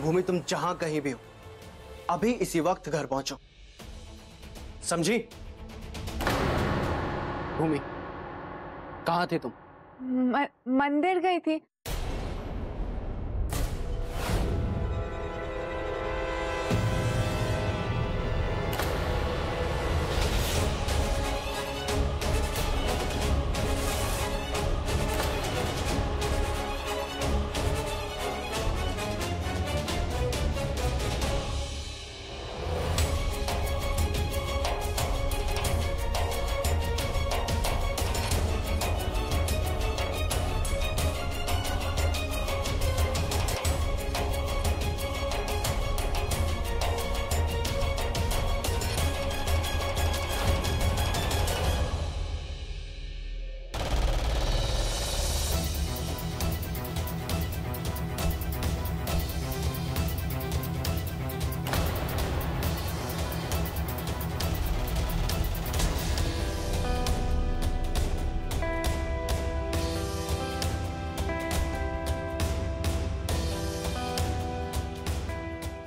भूमि तुम जहां कहीं भी हो, अभी इसी वक्त घर पहुंचो, समझी? भूमि, कहां थे तुम? मंदिर गई थी।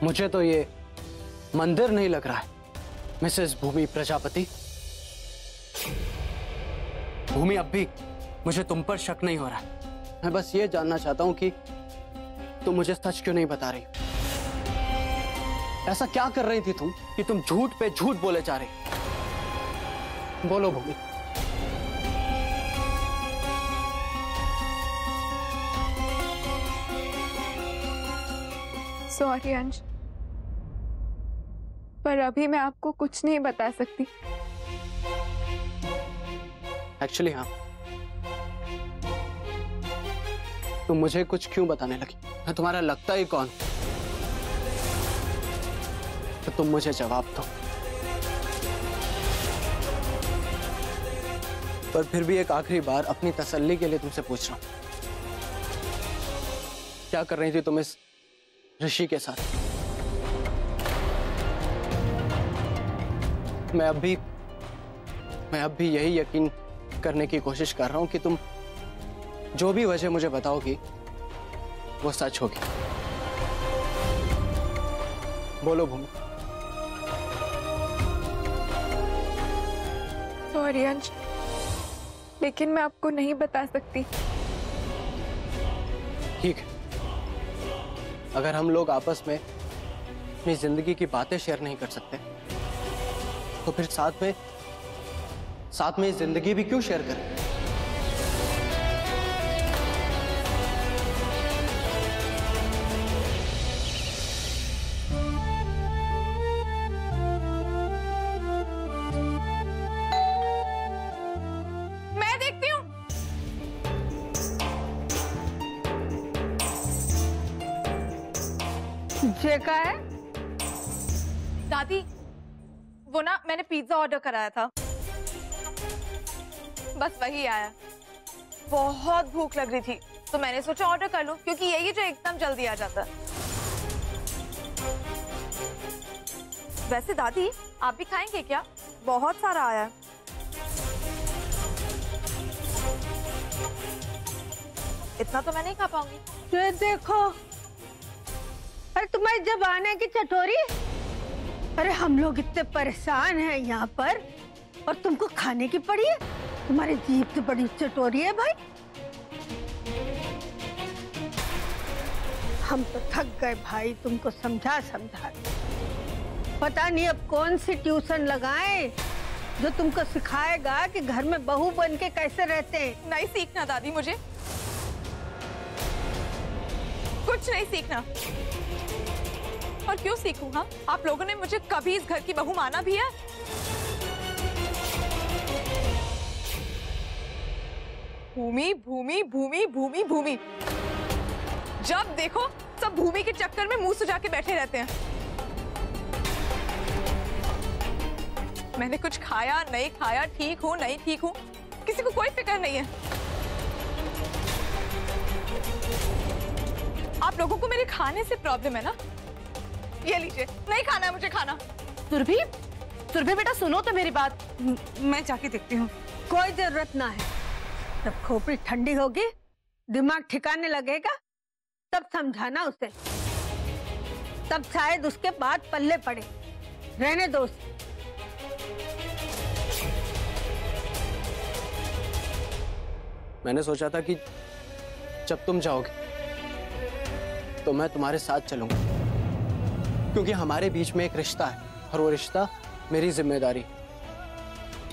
मुझे तो ये मंदिर नहीं लग रहा है, मिसेस भूमि प्रजापति। भूमि, अब भी मुझे तुम पर शक नहीं हो रहा है। मैं बस ये जानना चाहता हूं कि तुम मुझे सच क्यों नहीं बता रही? ऐसा क्या कर रही थी तुम कि तुम झूठ पे झूठ बोले जा रही? बोलो भूमि। सॉरी अंश, पर अभी मैं आपको कुछ नहीं बता सकती। एक्चुअली हाँ, तुम मुझे कुछ क्यों बताने लगी? मैं तुम्हारा लगता ही कौन? तो तुम मुझे जवाब दो। पर फिर भी एक आखिरी बार अपनी तसल्ली के लिए तुमसे पूछ रहा हूं, क्या कर रही थी तुम इस ऋषि के साथ? मैं अब भी यही यकीन करने की कोशिश कर रहा हूं कि तुम जो भी वजह मुझे बताओगी वो सच होगी। बोलो भूमि। सॉरी अंश, लेकिन मैं आपको नहीं बता सकती। ठीक है, अगर हम लोग आपस में अपनी जिंदगी की बातें शेयर नहीं कर सकते तो फिर साथ में जिंदगी भी क्यों शेयर करें? मैं देखती हूँ। ये क्या है? दादी, वो ना मैंने पिज्जा ऑर्डर कराया था, बस वही आया। बहुत भूख लग रही थी तो मैंने सोचा ऑर्डर कर लूं, क्योंकि यही जो एकदम जल्दी आ जाता है। वैसे दादी, आप भी खाएंगे क्या? बहुत सारा आया है। इतना तो मैं नहीं खा पाऊंगी। ये देखो, अरे तुम्हारी जबान है कि चटोरी? अरे हम लोग इतने परेशान हैं यहाँ पर और तुमको खाने की पड़ी है? तुम्हारी जीभ तो बड़ी चटोरी है भाई। हम तो थक गए भाई तुमको समझा समझा। पता नहीं अब कौन सी ट्यूशन लगाएं जो तुमको सिखाएगा कि घर में बहू बन के कैसे रहते हैं। नहीं सीखना दादी, मुझे कुछ नहीं सीखना। और क्यों सीखूं? हाँ, आप लोगों ने मुझे कभी इस घर की बहू माना भी है? भूमि भूमि भूमि भूमि भूमि, जब देखो सब भूमि के चक्कर में मुंह सुजा के बैठे रहते हैं। मैंने कुछ खाया नहीं खाया, ठीक हूं नहीं ठीक हूं, किसी को कोई फिक्र नहीं है। आप लोगों को मेरे खाने से प्रॉब्लम है ना? ये लीजिए, नहीं खाना है मुझे खाना। सुरभि, सुरभि बेटा सुनो तो मेरी बात। मैं जाके देखती हूँ। कोई जरूरत ना है, जब खोपड़ी ठंडी होगी, दिमाग ठिकाने लगेगा, तब समझाना उसे। तब शायद उसके बाद पल्ले पड़े। रहने दो उसे। मैंने सोचा था कि जब तुम जाओगे तो मैं तुम्हारे साथ चलूंगा, क्योंकि हमारे बीच में एक रिश्ता है और वो रिश्ता मेरी जिम्मेदारी।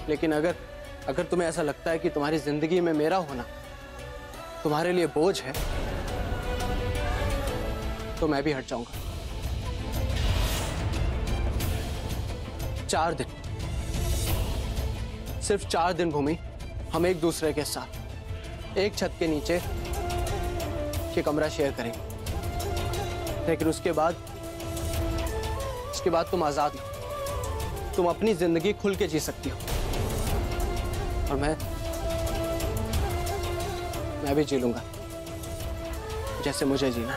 लेकिन अगर तुम्हें ऐसा लगता है कि तुम्हारी जिंदगी में मेरा होना तुम्हारे लिए बोझ है, तो मैं भी हट जाऊंगा। 4 दिन, सिर्फ 4 दिन भूमि, हम एक दूसरे के साथ एक छत के नीचे ये कमरा शेयर करेंगे। लेकिन उसके बाद तुम आजाद हो। तुम अपनी जिंदगी खुल के जी सकती हो और मैं भी जी लूंगा जैसे मुझे जीना।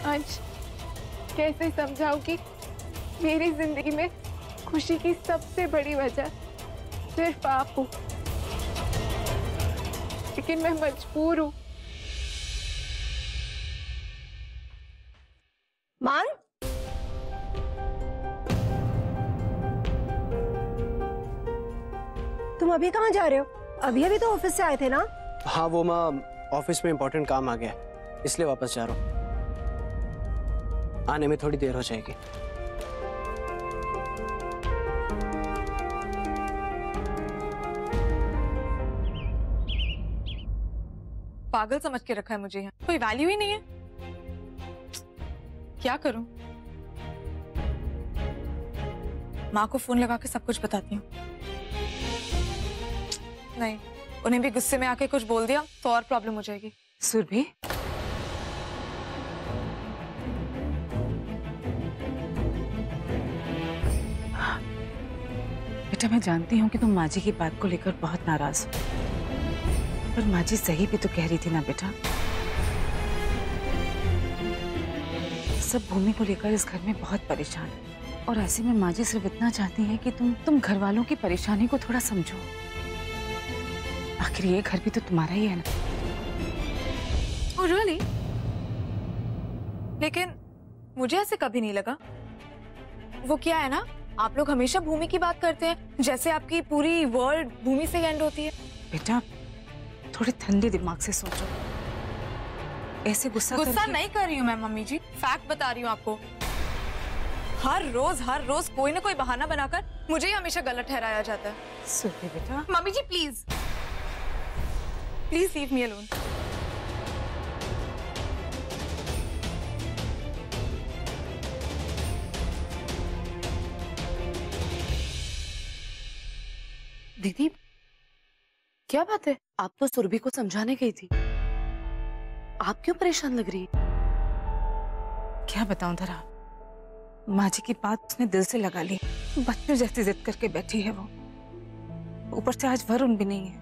आज कैसे समझाऊं कि मेरी जिंदगी में खुशी की सबसे बड़ी वजह सिर्फ आप हो, लेकिन मैं मजबूर हूं। मान, तुम अभी कहाँ जा रहे हो? अभी तो ऑफिस से आए थे ना? हाँ, वो माँ ऑफिस में इंपॉर्टेंट काम आ गया है, इसलिए वापस जा रहा हूँ। आने में थोड़ी देर हो जाएगी। पागल समझ के रखा है मुझे, यहाँ कोई वैल्यू ही नहीं है। क्या करूं? माँ को फोन लगा के सब कुछ बताती हूँ। नहीं, उन्हें भी गुस्से में आके कुछ बोल दिया तो और प्रॉब्लम हो जाएगी। सुरभि, बेटा मैं जानती हूँ कि तुम माँ जी की बात को लेकर बहुत नाराज हो, पर माँ जी सही भी तो कह रही थी ना बेटा। सब भूमि को लेकर इस घर में बहुत परेशान है और ऐसे में माँ जी सिर्फ इतना चाहती हैं कि तुम घर वालों की परेशानी को थोड़ा समझो। आखिर ये घर भी तो तुम्हारा ही है ना। Oh, really? लेकिन मुझे ऐसे कभी नहीं लगा। वो क्या है ना, आप लोग हमेशा भूमि की बात करते हैं जैसे आपकी पूरी वर्ल्ड भूमि से एंड होती है। बेटा थोड़े ठंडे दिमाग से सोचो, ऐसे गुस्सा नहीं कर रही हूँ मैं मम्मी जी, फैक्ट बता रही हूँ आपको। हर रोज कोई ना कोई बहाना बनाकर मुझे ही हमेशा गलत ठहराया जाता है। सुरभि बेटा, mummy ji please leave me alone. दीदी क्या बात है? आप तो सुरभि को समझाने गई थी, आप क्यों परेशान लग रही है? क्या बताऊं धरा, माँ जी की बात उसने दिल से लगा ली। बच्चों जैसी जिद करके बैठी है वो। ऊपर से आज वरुण भी नहीं है,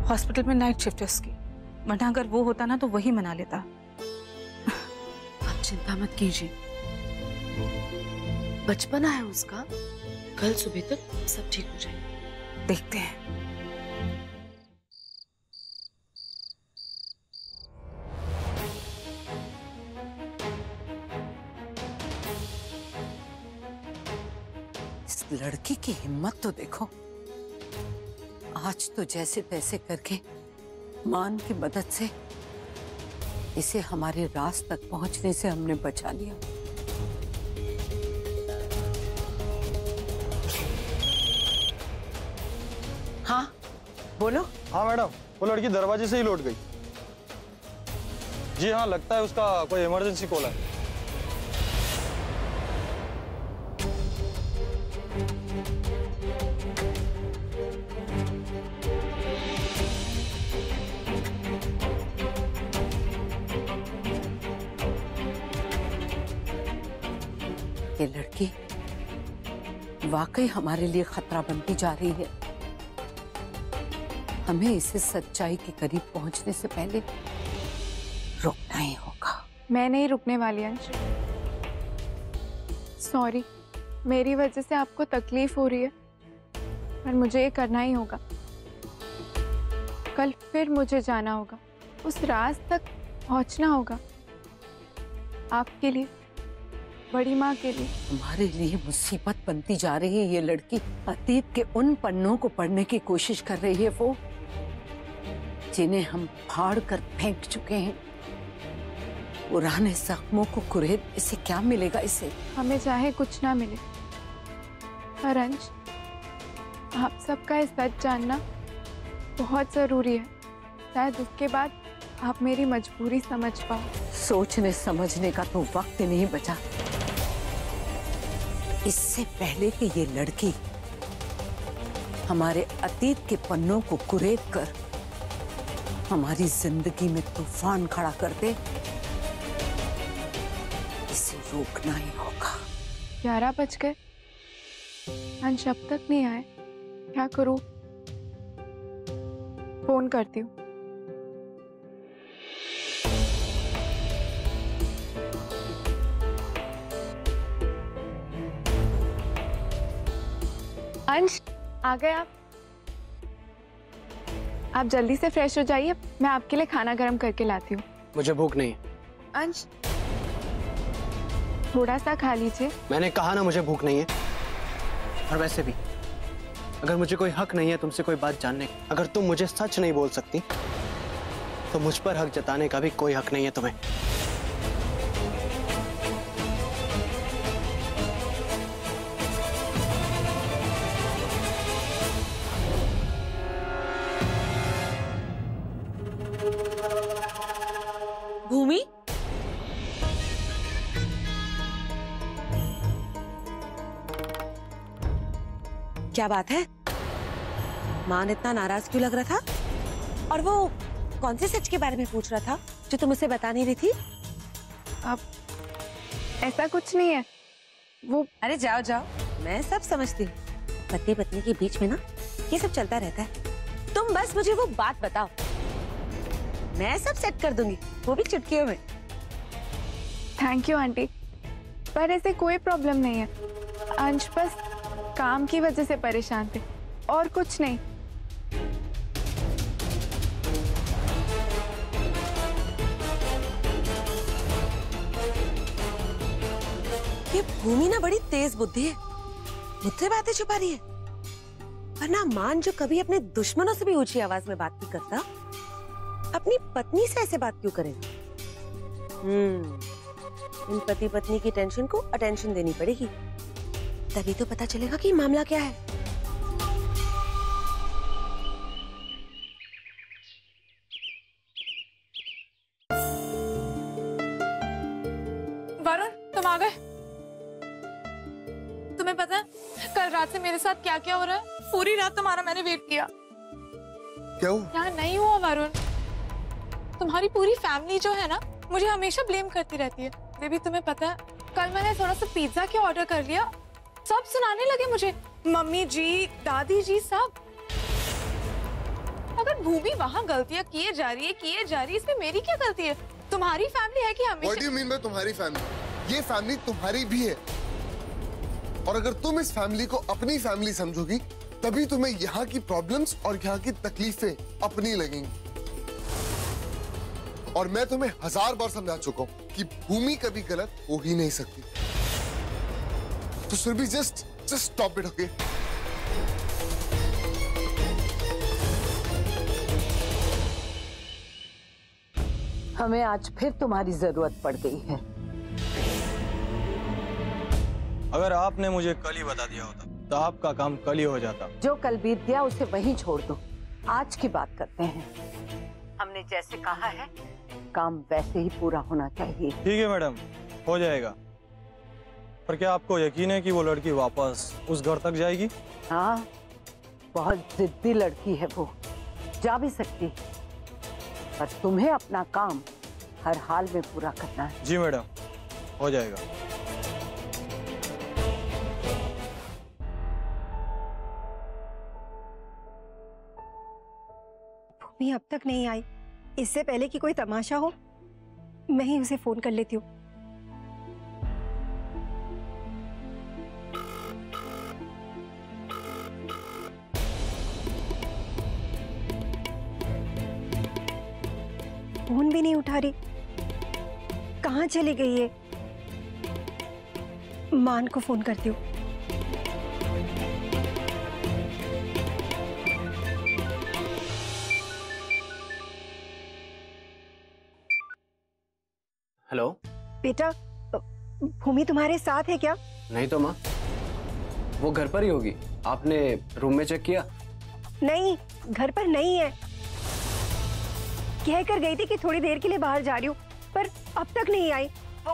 हॉस्पिटल में नाइट शिफ्ट है उसकी, वरना अगर वो होता ना तो वही मना लेता। आप चिंता मत कीजिए, बचपना है उसका, कल सुबह तक सब ठीक हो जाएगा। देखते हैं। इस लड़की की हिम्मत तो देखो, आज तो जैसे तैसे करके मान की मदद से इसे हमारे राज तक पहुंचने से हमने बचा लिया। हाँ बोलो। हाँ मैडम, वो लड़की दरवाजे से ही लौट गई। जी हाँ, लगता है उसका कोई इमरजेंसी कॉल है। ये लड़की वाकई हमारे लिए खतरा बनती जा रही है। हमें इसे सच्चाई के करीब पहुंचने से पहले रोकना ही होगा। मैं नहीं रुकने वाली अंश। सॉरी, मेरी वजह से आपको तकलीफ हो रही है, पर मुझे ये करना ही होगा। कल फिर मुझे जाना होगा, उस रात तक पहुंचना होगा, आपके लिए, बड़ी माँ के लिए। हमारे लिए मुसीबत बनती जा रही है ये लड़की। अतीत के उन पन्नों को पढ़ने की कोशिश कर रही है वो, जिन्हें हम फाड़ कर फेंक चुके हैं। पुराने जख्मों को कुरेद, इसे क्या मिलेगा इसे? हमें चाहे कुछ ना मिले, पर अंश, आप सबका ये सच जानना बहुत जरूरी है। शायद उसके बाद आप मेरी मजबूरी समझ पाओ। सोचने समझने का तो वक्त नहीं बचा। इससे पहले कि ये लड़की हमारे अतीत के पन्नों को कुरेद कर हमारी जिंदगी में तूफान खड़ा कर दे, इसे रोकना ही होगा। 11 बज गए, अंश अब तक नहीं आए, क्या करूं? फोन करती हूँ। अंश, आ गए आप? आप जल्दी से फ्रेश हो जाइए, मैं आपके लिए खाना गर्म करके लाती हूँ। मुझे भूख नहीं है। अंश, थोड़ा सा खा लीजिए। मैंने कहा ना मुझे भूख नहीं है। और वैसे भी अगर मुझे कोई हक नहीं है तुमसे कोई बात जानने का, अगर तुम मुझे सच नहीं बोल सकती तो मुझ पर हक जताने का भी कोई हक नहीं है तुम्हें। भूमि, क्या बात है? मान इतना नाराज क्यों लग रहा था? और वो कौन से सच के बारे में पूछ रहा था जो तुम उसे बता नहीं रही थी? अब ऐसा कुछ नहीं है, वो अरे जाओ जाओ, मैं सब समझती हूँ। पति पत्नी के बीच में ना ये सब चलता रहता है। तुम बस मुझे वो बात बताओ, मैं सब सेट कर दूंगी, वो भी चुटकियों में। थैंक यू आंटी, पर ऐसे कोई प्रॉब्लम नहीं है। अंश बस काम की वजह से परेशान थे और कुछ नहीं। ये भूमि ना बड़ी तेज बुद्धि है, मुझसे बातें छुपा रही है। वरना मान जो कभी अपने दुश्मनों से भी ऊंची आवाज में बात नहीं करता, अपनी पत्नी से ऐसे बात क्यों करेगा? इन पति पत्नी की टेंशन को अटेंशन देनी पड़ेगी, तभी तो पता चलेगा कि मामला क्या है। वरुण, तुम आ गए? तुम्हें पता है कल रात से मेरे साथ क्या क्या हो रहा है? पूरी रात तुम्हारा मैंने वेट किया। क्या हुआ? यहाँ नहीं हुआ वरुण, तुम्हारी पूरी फैमिली जो है ना मुझे हमेशा ब्लेम करती रहती है। बेबी तुम्हें पता है कल मैंने थोड़ा सा पिज्जा के ऑर्डर कर लिया, सब सुनाने लगे मुझे, मम्मी जी, दादी जी, सब। अगर भूमि वहाँ गलतियाँ किए जा रही है, इसमें मेरी क्या गलती है? तुम्हारी फैमिली है कि हमेशा? What do you mean by तुम्हारी फैमिली? ये फैमिली तुम्हारी भी है, और अगर तुम इस फैमिली को अपनी फैमिली समझोगी तभी तुम्हें यहाँ की प्रॉब्लम्स और यहाँ की तकलीफें अपनी लगेंगी। और मैं तुम्हें 1000 बार समझा चुका हूँ कि भूमि कभी गलत हो ही नहीं सकती। तो Surabhi just stop it, okay? हमें आज फिर तुम्हारी जरूरत पड़ गई है। अगर आपने मुझे कल ही बता दिया होता तो आपका काम कल ही हो जाता। जो कल बीत गया उसे वहीं छोड़ दो, आज की बात करते हैं। हमने जैसे कहा है काम वैसे ही पूरा होना चाहिए। ठीक है मैडम, हो जाएगा। पर क्या आपको यकीन है कि वो लड़की वापस उस घर तक जाएगी? हाँ, बहुत जिद्दी लड़की है वो, जा भी सकती, पर तुम्हें अपना काम हर हाल में पूरा करना है। जी मैडम, हो जाएगा। भूमि अब तक नहीं आई, इससे पहले कि कोई तमाशा हो मैं ही उसे फोन कर लेती हूँ। फोन भी नहीं उठा रही। कहाँ चली गई है? मान को फोन करती हूँ। हेलो। बेटा, भूमि तुम्हारे साथ है क्या? नहीं तो माँ, वो घर पर ही होगी। आपने रूम में चेक किया? नहीं, घर पर नहीं है। कह कर गई थी कि थोड़ी देर के लिए बाहर जा रही हूँ, पर अब तक नहीं आई। वो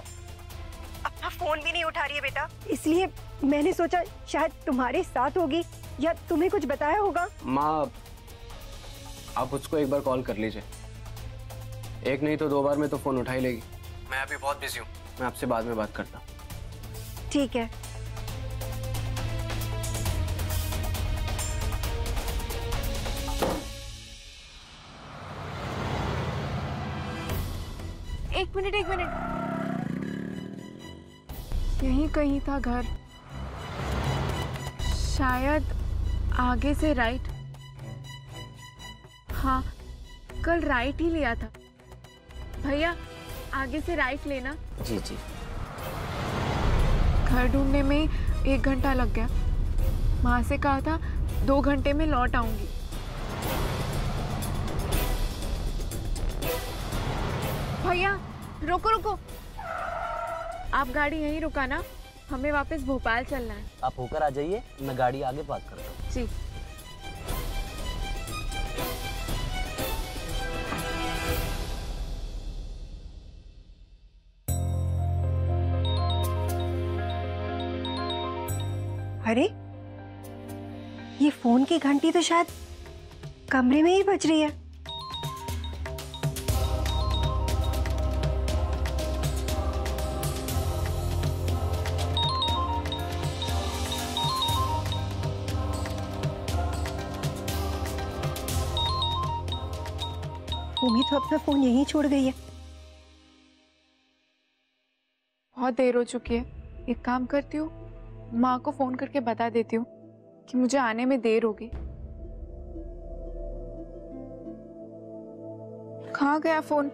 अपना फोन भी नहीं उठा रही है बेटा, इसलिए मैंने सोचा शायद तुम्हारे साथ होगी या तुम्हें कुछ बताया होगा। माँ, आप उसको एक बार कॉल कर लीजिए। एक नहीं तो 2 बार में तो फोन उठा ही लेगी। मैं अभी बहुत बिजी हूँ, मैं आपसे बाद में बात करता हूँ। ठीक है। एक मिनट। यहीं कहीं था घर, शायद आगे से राइट। हाँ, कल राइट ही लिया था। भैया, आगे से राइट लेना। जी जी। घर ढूंढने में 1 घंटा लग गया। माँ से कहा था 2 घंटे में लौट आऊंगी। भैया रुको, आप गाड़ी यहीं रुकाना, हमें वापस भोपाल चलना है। आप होकर आ जाइए, मैं गाड़ी आगे पार्क करता हूँ। जी। अरे, ये फोन की घंटी तो शायद कमरे में ही बज रही है। भूमि तो अपना फोन यहीं छोड़ गई है। बहुत देर हो चुकी है, एक काम करती हूँ, माँ को फोन करके बता देती हूँ कि मुझे आने में देर होगी। कहाँ गया फोन?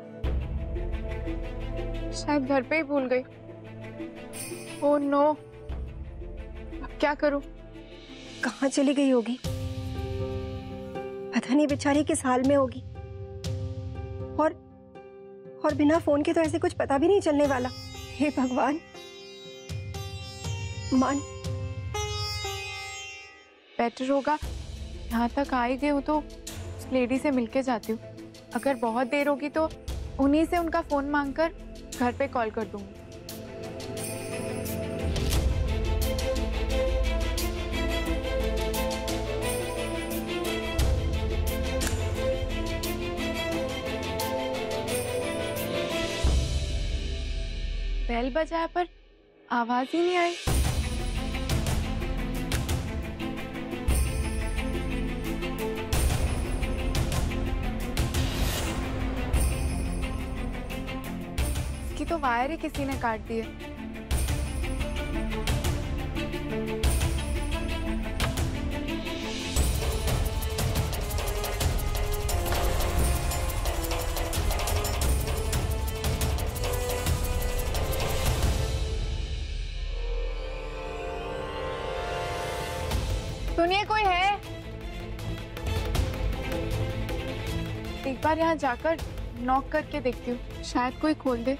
शायद घर पे ही भूल गई। ओह नो, अब क्या करूँ? कहाँ चली गई होगी? पता नहीं बेचारी किस हाल में होगी। और बिना फोन के तो ऐसे कुछ पता भी नहीं चलने वाला। हे भगवान। मान, बेटर होगा, यहाँ तक आ ही गई हूँ तो उस लेडी से मिलके जाती हूँ। अगर बहुत देर होगी तो उन्हीं से उनका फोन मांगकर घर पे कॉल कर दूंगी। बेल बजाया पर आवाज ही नहीं आई। इसकी तो वायर ही किसी ने काट दी है। सुनिए, कोई है? एक बार यहाँ जाकर नॉक करके देखती हूँ, शायद कोई खोल दे।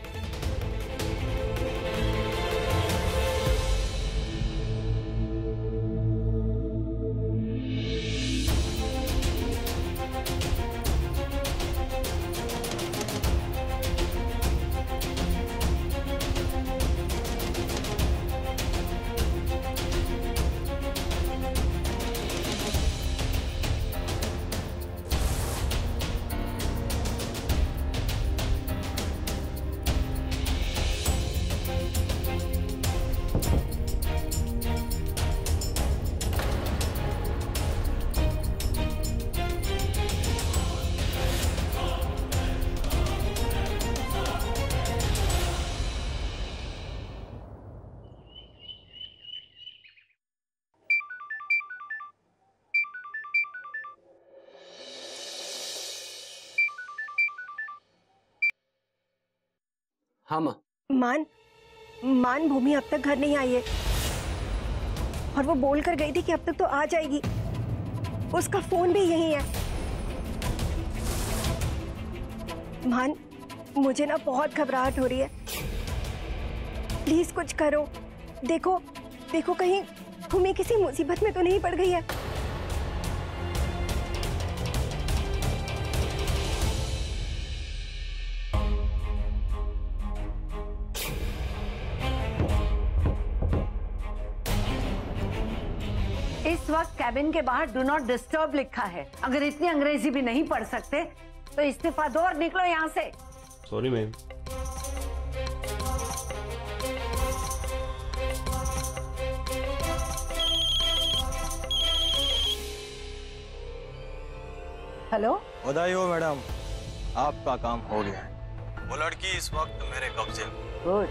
हाँ माँ। मान भूमि अब तक घर नहीं आई है और वो बोल कर गई थी कि अब तक तो आ जाएगी। उसका फोन भी यही है। मान, मुझे ना बहुत घबराहट हो रही है। प्लीज कुछ करो। देखो कहीं भूमि किसी मुसीबत में तो नहीं पड़ गई है। इस वक्त कैबिन के बाहर डू नॉट डिस्टर्ब लिखा है। अगर इतनी अंग्रेजी भी नहीं पढ़ सकते तो इस्तीफा दो और निकलो यहाँ से। Sorry ma'am. हेलो, बधाई हो मैडम, आपका काम हो गया है। वो लड़की इस वक्त मेरे कब्जे में। गुड।